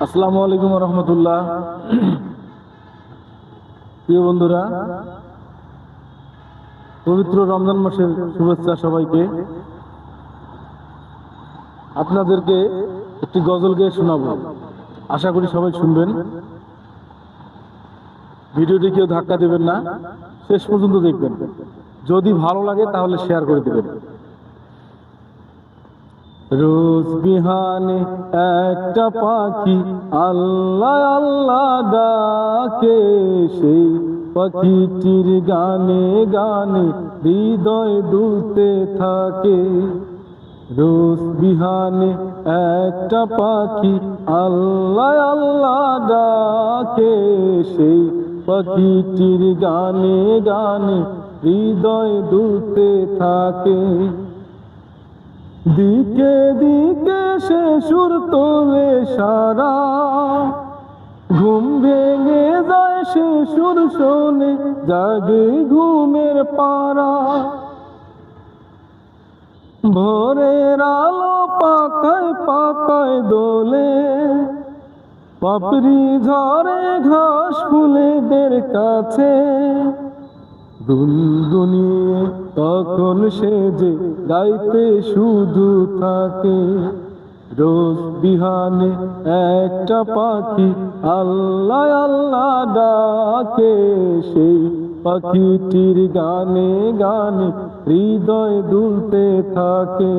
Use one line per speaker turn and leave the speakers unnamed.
আসসালামু আলাইকুম রহমতুল্লাহ। প্রিয় বন্ধুরা, পবিত্র রমজান মাসের শুভেচ্ছা সবাইকে। আপনাদেরকে একটি গজল গেয়ে শোনাবো, আশা করি সবাই শুনবেন। ভিডিওটি কেউ ধাক্কা দেবেন না, শেষ পর্যন্ত দেখবেন। যদি ভালো লাগে তাহলে শেয়ার করে দেবেন। রোজ বিহানে একটা পাখি আল্লাহ আল্লাহ ডাকে, সেই পাখিটির গানে গানে হৃদয় দুলতে থাকে। রোজ বিহানে একটা পাখি আল্লাহ আল্লাহ ডাকে, সেই পাখিটির গানে গানে হৃদয় দুলতে থাকে। দিকে দিকে সে সুর তোলে সারা, ঘুম ভেঙে যায় সে সুর শোনে, জাগে ঘুমের পাড়া। ভোরের আলো পাতায় পাতায় দোলে, পাপড়ি ঝরে ঘাস ফুলেদের কাছে। গুনগুনিয়ে তখন সে যে গাইতে শুধু থাকে। রোজ বিহানে একটা পাখি আল্লাহ আল্লাহ ডাকে, সেই পাখিটির গানে গানে হৃদয় দুলতে থাকে।